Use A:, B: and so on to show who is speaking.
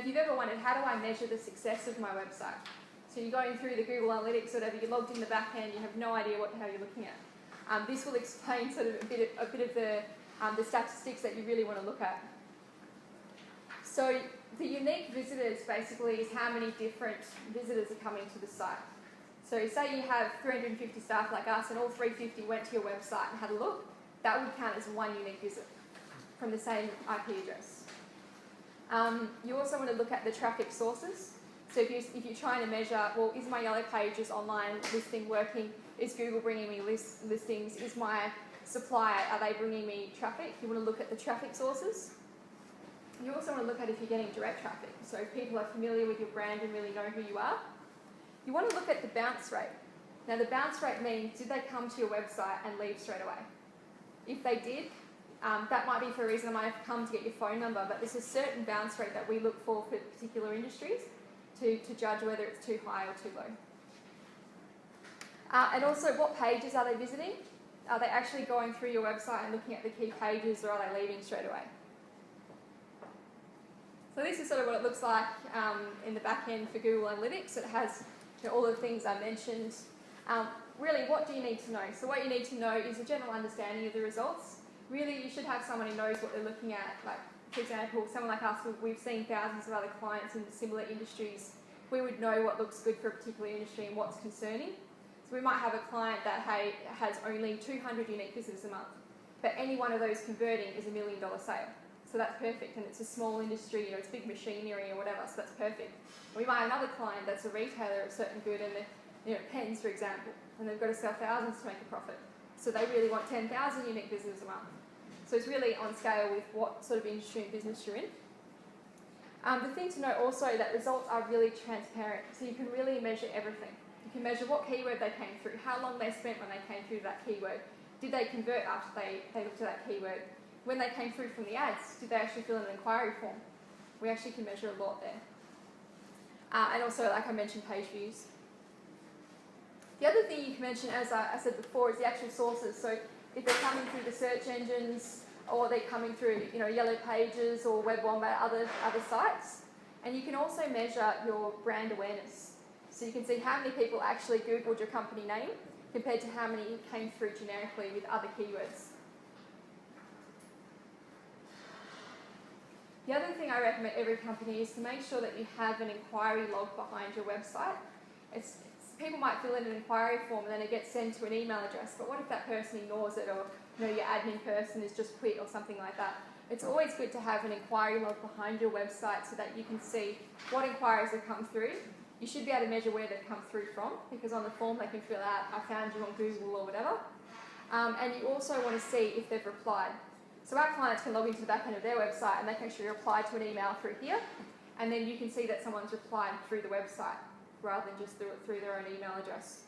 A: if you've ever wondered, how do I measure the success of my website? So you're going through the Google Analytics, whatever, you're logged in the back end, you have no idea what the hell you're looking at. This will explain sort of a bit of the statistics that you really want to look at. So the unique visitors basically is how many different visitors are coming to the site. So say you have 350 staff like us and all 350 went to your website and had a look, that would count as one unique visit from the same IP address. You also want to look at the traffic sources. So if you're trying to measure, well, is my Yellow Pages online listing working? Is Google bringing me listings? Is my supplier, are they bringing me traffic? You want to look at the traffic sources. You also want to look at if you're getting direct traffic. So if people are familiar with your brand and really know who you are. You want to look at the bounce rate. Now the bounce rate means, did they come to your website and leave straight away? If they did, that might be for a reason. I might have come to get your phone number, but there's a certain bounce rate that we look for particular industries to judge whether it's too high or too low. And also, what pages are they visiting? Are they actually going through your website and looking at the key pages, or are they leaving straight away? So this is sort of what it looks like in the back end for Google Analytics. It has all the things I mentioned. Really, what do you need to know? So what you need to know is a general understanding of the results. Really, you should have someone who knows what they're looking at. Like, for example, someone like us, we've seen thousands of other clients in similar industries. We would know what looks good for a particular industry and what's concerning. So we might have a client that has only 200 unique visitors a month, but any one of those converting is $1 million sale. So that's perfect, and it's a small industry, it's big machinery or whatever, so that's perfect. We might have another client that's a retailer of certain good, and pens, for example, and they've got to sell thousands to make a profit. So they really want 10,000 unique visitors a month. So it's really on scale with what sort of industry and business you're in. The thing to note also that results are really transparent, so you can really measure everything. You can measure what keyword they came through, how long they spent when they came through that keyword, did they convert after they looked at that keyword, when they came through from the ads, did they actually fill in an inquiry form? We actually can measure a lot there. And also, like I mentioned, page views. The other thing you can mention, as I said before, is the actual sources. So if they're coming through the search engines, or they're coming through Yellow Pages or Web Wombat, other sites. And you can also measure your brand awareness. So you can see how many people actually Googled your company name compared to how many came through generically with other keywords. The other thing I recommend every company is to make sure that you have an inquiry log behind your website. People might fill in an inquiry form and then it gets sent to an email address, but what if that person ignores it, or your admin person has just quit or something like that? It's always good to have an inquiry log behind your website so that you can see what inquiries have come through. You should be able to measure where they've come through from, because on the form they can fill out, I found you on Google or whatever. And you also want to see if they've replied. So our clients can log into the back end of their website and they can actually reply to an email through here, and then you can see that someone's replied through the website rather than just through their own email address.